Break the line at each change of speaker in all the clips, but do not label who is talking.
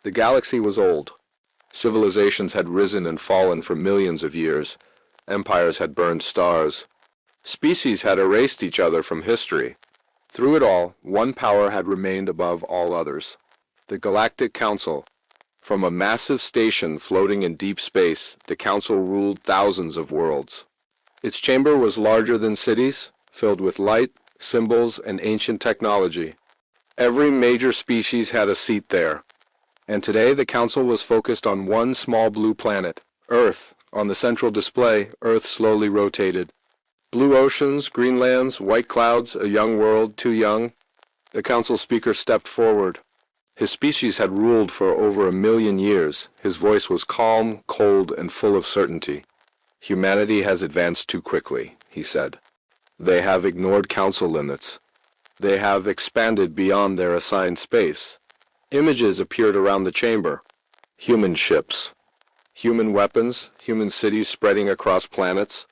The galaxy was old. Civilizations had risen and fallen for millions of years. Empires had burned stars. Species had erased each other from history. Through it all, one power had remained above all others. The Galactic Council. From a massive station floating in deep space, the Council ruled thousands of worlds. Its chamber was larger than cities, filled with light, symbols, and ancient technology. Every major species had a seat there. And today the Council was focused on one small blue planet, Earth. On the central display, Earth slowly rotated. Blue oceans, green lands, white clouds, a young world, too young. The Council speaker stepped forward. His species had ruled for over 1,000,000 years. His voice was calm, cold, and full of certainty. Humanity has advanced too quickly, he said. They have ignored Council limits. They have expanded beyond their assigned space. Images appeared around the chamber. Human ships. Human weapons, human cities spreading across planets.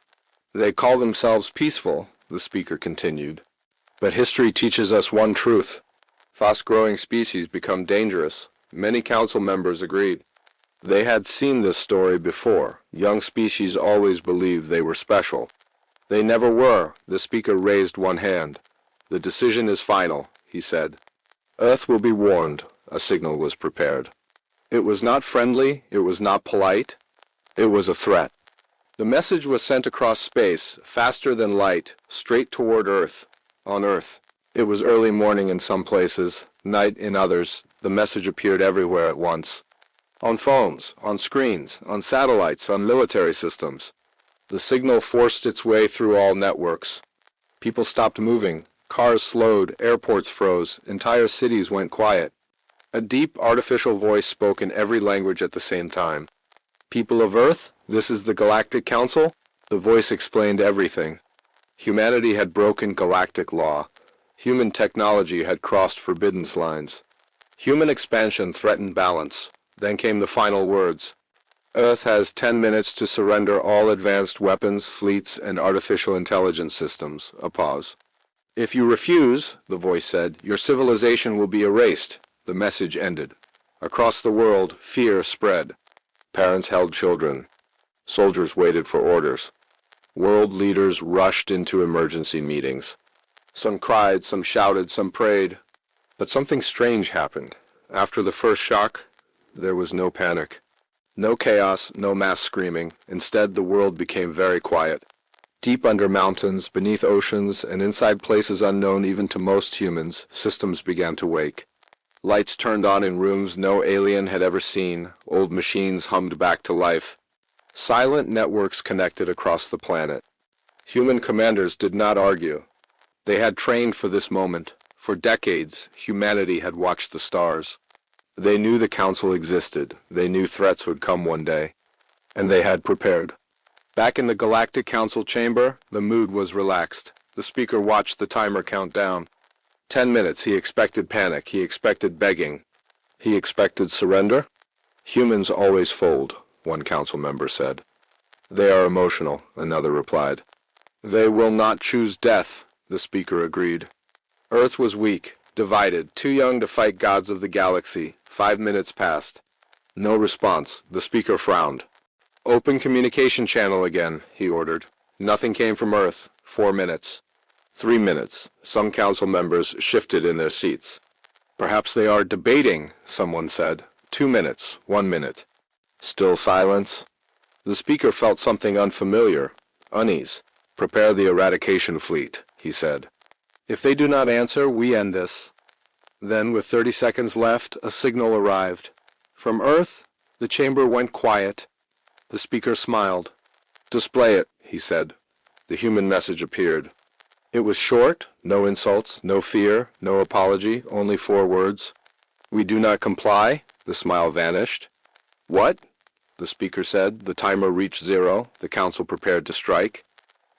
They call themselves peaceful, the speaker continued. But history teaches us one truth. Fast-growing species become dangerous. Many council members agreed. They had seen this story before. Young species always believed they were special. They never were. The speaker raised one hand. The decision is final, he said. Earth will be warned. A signal was prepared. It was not friendly. It was not polite. It was a threat. The message was sent across space, faster than light, straight toward Earth. On Earth. It was early morning in some places, night in others. The message appeared everywhere at once. On phones, on screens, on satellites, on military systems. The signal forced its way through all networks. People stopped moving. Cars slowed. Airports froze. Entire cities went quiet. A deep, artificial voice spoke in every language at the same time. People of Earth, this is the Galactic Council. The voice explained everything. Humanity had broken galactic law. Human technology had crossed forbidden lines. Human expansion threatened balance. Then came the final words. Earth has 10 minutes to surrender all advanced weapons, fleets, and artificial intelligence systems. A pause. If you refuse, the voice said, your civilization will be erased. The message ended. Across the world, fear spread. Parents held children. Soldiers waited for orders. World leaders rushed into emergency meetings. Some cried, some shouted, some prayed. But something strange happened. After the first shock, there was no panic. No chaos, no mass screaming. Instead, the world became very quiet. Deep under mountains, beneath oceans, and inside places unknown even to most humans, systems began to wake. Lights turned on in rooms no alien had ever seen. Old machines hummed back to life. Silent networks connected across the planet. Human commanders did not argue. They had trained for this moment. For decades, humanity had watched the stars. They knew the Council existed. They knew threats would come one day. And they had prepared. Back in the Galactic Council chamber, the mood was relaxed. The speaker watched the timer count down. 10 minutes. He expected panic. He expected begging. He expected surrender. Humans always fold, one council member said. They are emotional, another replied. They will not choose death, the speaker agreed. Earth was weak, divided, too young to fight gods of the galaxy. 5 minutes passed. No response. The speaker frowned. Open communication channel again, he ordered. Nothing came from Earth. 4 minutes. 3 minutes. Some council members shifted in their seats. Perhaps they are debating, someone said. 2 minutes. 1 minute. Still silence. The speaker felt something unfamiliar. Unease. Prepare the eradication fleet, he said. If they do not answer, we end this. Then, with 30 seconds left, a signal arrived. From Earth, the chamber went quiet. The speaker smiled. Display it, he said. The human message appeared. It was short, no insults, no fear, no apology, only 4 words. We do not comply. The smile vanished. What? The speaker said. The timer reached 0. The council prepared to strike.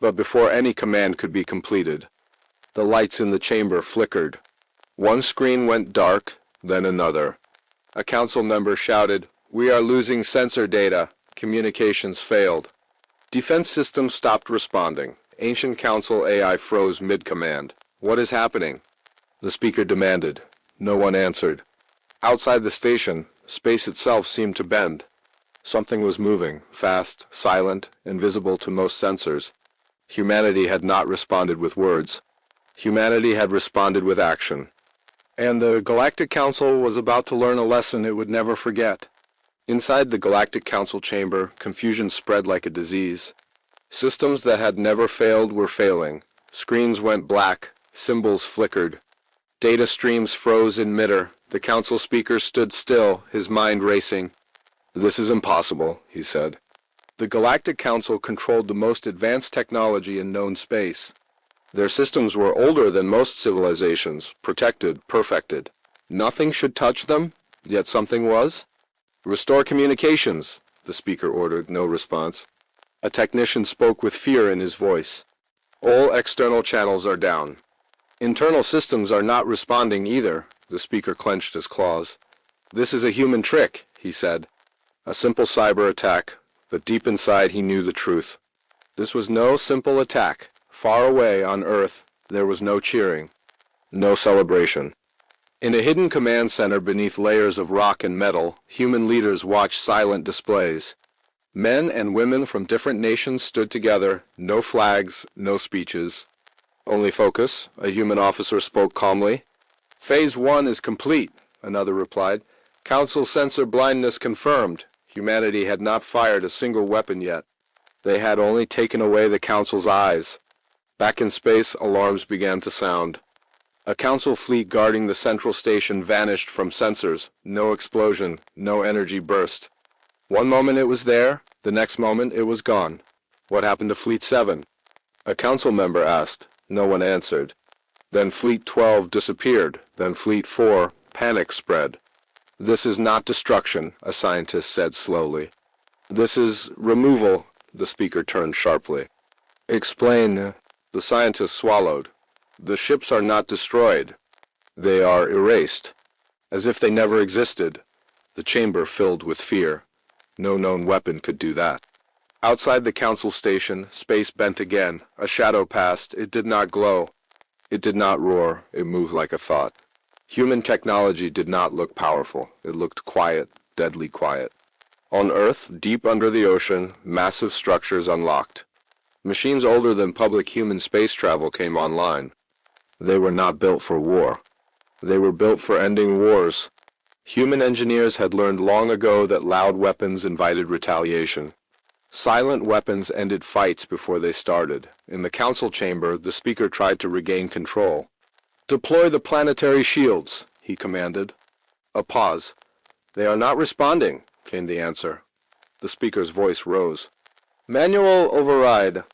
But before any command could be completed, the lights in the chamber flickered. One screen went dark, then another. A council member shouted, "We are losing sensor data. Communications failed." Defense systems stopped responding. Ancient Council AI froze mid-command. What is happening? The speaker demanded. No one answered. Outside the station, Space itself seemed to bend. Something was moving, fast, silent, invisible to most sensors. Humanity had not responded with words. Humanity had responded with action. And the Galactic Council was about to learn a lesson it would never forget. Inside the Galactic Council chamber, confusion spread like a disease. Systems that had never failed were failing. Screens went black, symbols flickered. Data streams froze in midair. The council speaker stood still, his mind racing. "This is impossible," he said. The Galactic Council controlled the most advanced technology in known space. Their systems were older than most civilizations, protected, perfected. Nothing should touch them, yet something was. "Restore communications," the speaker ordered, no response. A technician spoke with fear in his voice. "All external channels are down." "Internal systems are not responding either," the speaker clenched his claws. "This is a human trick," he said. A simple cyber attack, but deep inside he knew the truth. This was no simple attack. Far away on Earth, there was no cheering, no celebration. In a hidden command center beneath layers of rock and metal, human leaders watched silent displays. Men and women from different nations stood together, no flags, no speeches. "Only focus," a human officer spoke calmly. "Phase 1 is complete," another replied. "Council sensor blindness confirmed." Humanity had not fired a single weapon yet. They had only taken away the Council's eyes. Back in space, alarms began to sound. A Council fleet guarding the central station vanished from sensors. No explosion, no energy burst. One moment it was there, the next moment it was gone. "What happened to Fleet 7? A council member asked. No one answered. Then Fleet 12 disappeared. Then Fleet 4, panic spread. "This is not destruction," a scientist said slowly. "This is removal," the speaker turned sharply. "Explain." The scientist swallowed. "The ships are not destroyed. They are erased, as if they never existed." The chamber filled with fear. No known weapon could do that. Outside the council station, space bent again. A shadow passed. It did not glow. It did not roar. It moved like a thought. Human technology did not look powerful. It looked quiet, deadly quiet. On Earth, deep under the ocean, massive structures unlocked. Machines older than public human space travel came online. They were not built for war. They were built for ending wars. Human engineers had learned long ago that loud weapons invited retaliation. Silent weapons ended fights before they started. In the council chamber, the speaker tried to regain control. "Deploy the planetary shields," he commanded. A pause. "They are not responding," came the answer. The speaker's voice rose. "Manual override."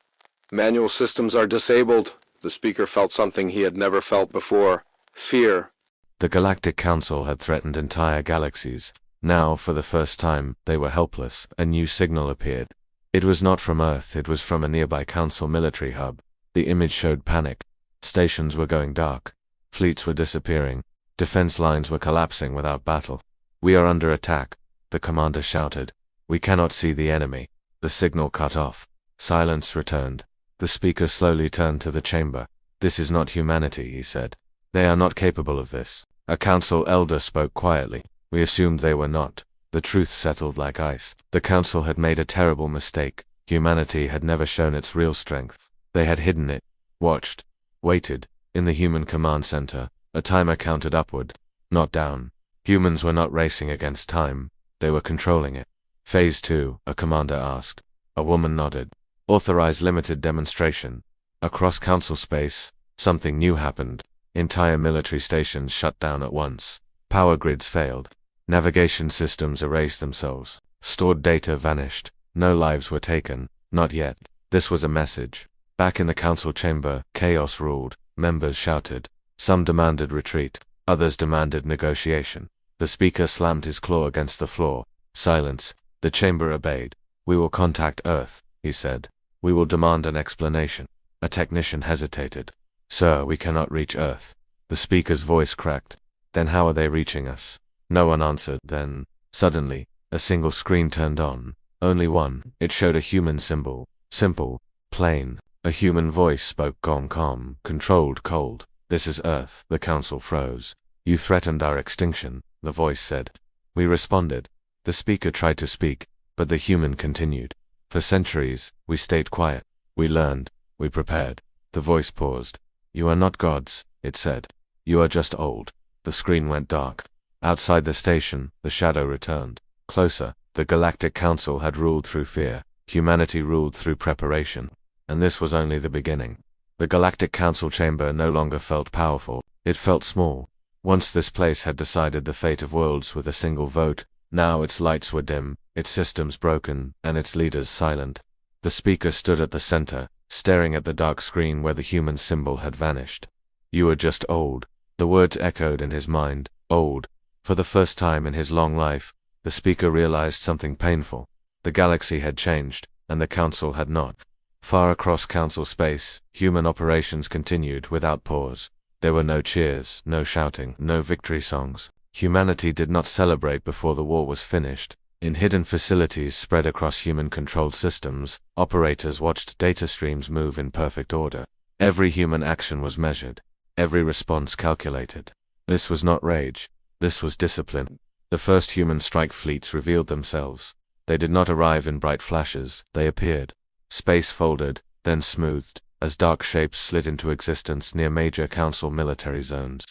"Manual systems are disabled." The speaker felt something he had never felt before. Fear.
The Galactic Council had threatened entire galaxies. Now, for the first time, they were helpless. A new signal appeared. It was not from Earth, it was from a nearby Council military hub. The image showed panic. Stations were going dark. Fleets were disappearing. Defense lines were collapsing without battle. "We are under attack," the commander shouted. "We cannot see the enemy." The signal cut off. Silence returned. The speaker slowly turned to the chamber. "This is not humanity," he said. "They are not capable of this." A council elder spoke quietly. "We assumed they were not." The truth settled like ice. The council had made a terrible mistake. Humanity had never shown its real strength. They had hidden it, watched, waited. In the human command center, a timer counted upward, not down. Humans were not racing against time. They were controlling it. "Phase 2, a commander asked. A woman nodded. "Authorize limited demonstration." Across council space, something new happened. Entire military stations shut down at once. Power grids failed. Navigation systems erased themselves. Stored data vanished. No lives were taken. Not yet. This was a message. Back in the council chamber, chaos ruled. Members shouted. Some demanded retreat. Others demanded negotiation. The speaker slammed his claw against the floor. Silence. The chamber obeyed. "We will contact Earth," he said. "We will demand an explanation." A technician hesitated. "Sir, we cannot reach Earth." The speaker's voice cracked. "Then how are they reaching us?" No one answered. Then, suddenly, a single screen turned on. Only one. It showed a human symbol. Simple. Plain. A human voice spoke calm, controlled, cold. "This is Earth." The council froze. "You threatened our extinction," the voice said. We responded. The speaker tried to speak, but the human continued. For centuries, we stayed quiet. We learned. We prepared. The voice paused. You are not gods, it said. You are just old. The screen went dark. Outside the station, the shadow returned. Closer, the Galactic Council had ruled through fear. Humanity ruled through preparation. And this was only the beginning. The Galactic Council chamber no longer felt powerful. It felt small. Once this place had decided the fate of worlds with a single vote, now its lights were dim, its systems broken, and its leaders silent. The speaker stood at the center, staring at the dark screen where the human symbol had vanished. You are just old. The words echoed in his mind. Old. For the first time in his long life, the speaker realized something painful. The galaxy had changed, and the council had not. Far across council space, human operations continued without pause. There were no cheers, no shouting, no victory songs. Humanity did not celebrate before the war was finished. In hidden facilities spread across human-controlled systems, operators watched data streams move in perfect order. Every human action was measured. Every response calculated. This was not rage. This was discipline. The first human strike fleets revealed themselves. They did not arrive in bright flashes. They appeared. Space folded, then smoothed, as dark shapes slid into existence near major Council military zones.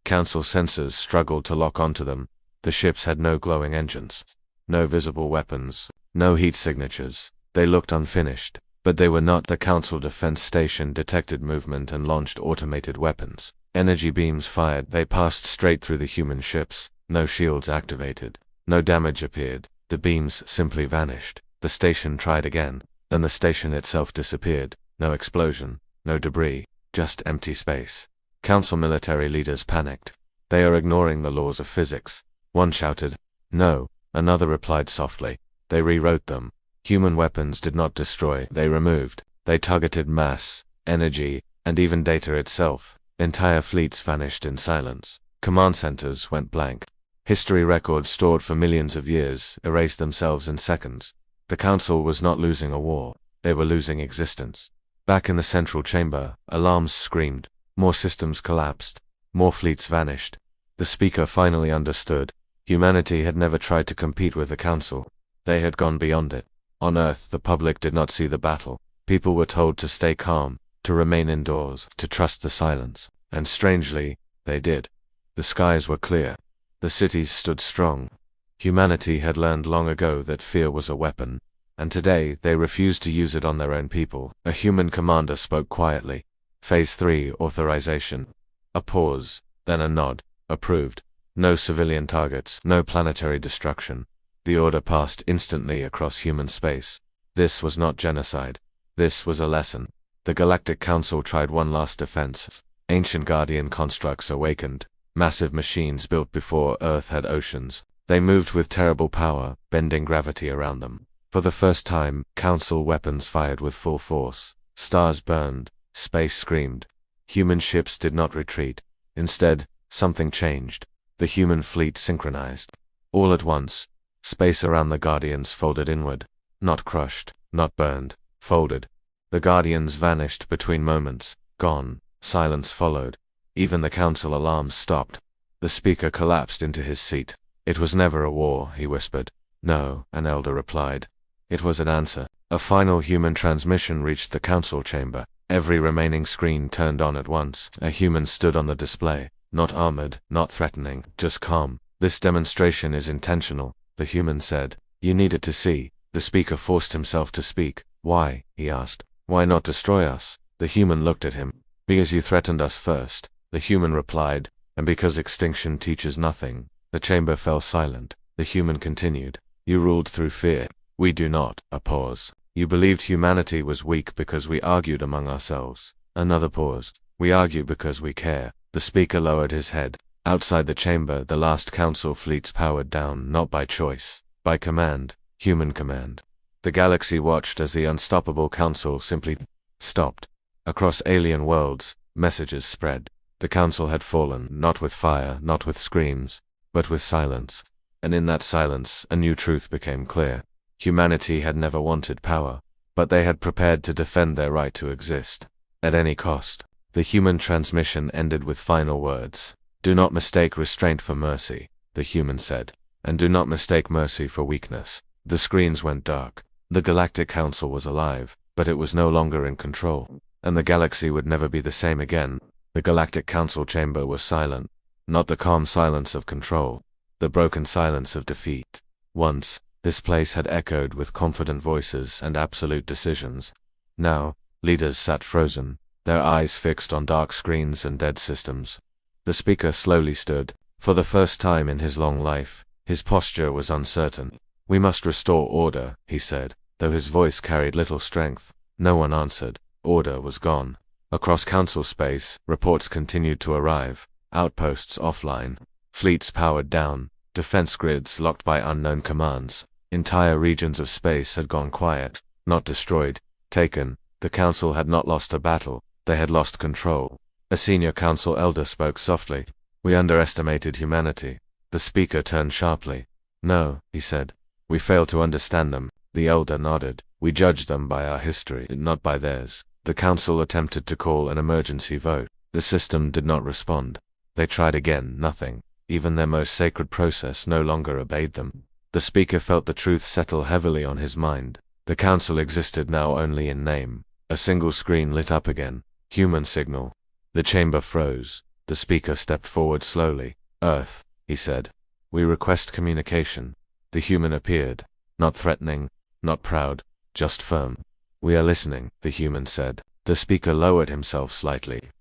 Council sensors struggled to lock onto them. The ships had no glowing engines. No visible weapons. No heat signatures. They looked unfinished. But they were not. The Council Defense Station detected movement and launched automated weapons. Energy beams fired. They passed straight through the human ships. No shields activated. No damage appeared. The beams simply vanished. The station tried again. Then the station itself disappeared. No explosion. No debris. Just empty space. Council military leaders panicked. They are ignoring the laws of physics. One shouted, "No." Another replied softly. They rewrote them. Human weapons did not destroy. They removed. They targeted mass, energy, and even data itself. Entire fleets vanished in silence. Command centers went blank. History records stored for millions of years erased themselves in seconds. The Council was not losing a war. They were losing existence. Back in the central chamber, alarms screamed. More systems collapsed. More fleets vanished. The speaker finally understood. Humanity had never tried to compete with the Council. They had gone beyond it. On Earth, the public did not see the battle. People were told to stay calm, to remain indoors, to trust the silence. And strangely, they did. The skies were clear. The cities stood strong. Humanity had learned long ago that fear was a weapon, and today they refused to use it on their own people. A human commander spoke quietly. Phase 3 authorization. A pause, then a nod. Approved. No civilian targets, no planetary destruction. The order passed instantly across human space. This was not genocide. This was a lesson. The Galactic Council tried one last defense. Ancient Guardian constructs awakened. Massive machines built before Earth had oceans. They moved with terrible power, bending gravity around them. For the first time, Council weapons fired with full force. Stars burned. Space screamed. Human ships did not retreat. Instead, something changed. The human fleet synchronized. All at once, space around the Guardians folded inward. Not crushed, not burned, folded. The Guardians vanished between moments. Gone. Silence followed. Even the Council alarms stopped. The speaker collapsed into his seat. It was never a war, he whispered. No, an elder replied. It was an answer. A final human transmission reached the Council chamber. Every remaining screen turned on at once. A human stood on the display. Not armored, not threatening, just calm. This demonstration is intentional, the human said. You needed to see. The speaker forced himself to speak. Why? He asked. Why not destroy us? The human looked at him. Because you threatened us first, the human replied, and because extinction teaches nothing. The chamber fell silent. The human continued. You ruled through fear. We do not. A pause. You believed humanity was weak because we argued among ourselves. Another pause. We argue because we care. The speaker lowered his head. Outside the chamber, the last Council fleets powered down, not by choice, by command, human command. The galaxy watched as the unstoppable Council simply stopped. Across alien worlds, messages spread. The Council had fallen, not with fire, not with screams, but with silence. And in that silence, a new truth became clear. Humanity had never wanted power, but they had prepared to defend their right to exist, at any cost. The human transmission ended with final words. Do not mistake restraint for mercy, the human said. And do not mistake mercy for weakness. The screens went dark. The Galactic Council was alive, but it was no longer in control, and the galaxy would never be the same again. The Galactic Council chamber was silent, not the calm silence of control, the broken silence of defeat. Once, this place had echoed with confident voices and absolute decisions. Now, leaders sat frozen, their eyes fixed on dark screens and dead systems. The speaker slowly stood. For the first time in his long life, his posture was uncertain. "We must restore order," he said, though his voice carried little strength. No one answered. Order was gone. Across council space, reports continued to arrive. Outposts offline. Fleets powered down. Defense grids locked by unknown commands. Entire regions of space had gone quiet, not destroyed, taken. The council had not lost a battle, they had lost control. A senior council elder spoke softly. "We underestimated humanity." The speaker turned sharply. "No," he said. "We failed to understand them." The elder nodded. "We judged them by our history, not by theirs." The council attempted to call an emergency vote. The system did not respond. They tried again, nothing. Even their most sacred process no longer obeyed them. The speaker felt the truth settle heavily on his mind. The council existed now only in name. A single screen lit up again. Human signal. The chamber froze. The speaker stepped forward slowly. "Earth," he said. "We request communication." The human appeared. Not threatening, not proud, just firm. "We are listening," the human said. The speaker lowered himself slightly.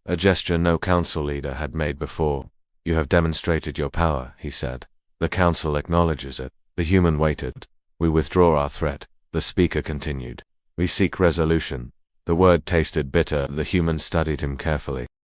A gesture no council leader had made before. "You have demonstrated your power," he said. "The council acknowledges it." The human waited. "We withdraw our threat," the speaker continued. "We seek resolution." The word tasted bitter. The human studied him carefully.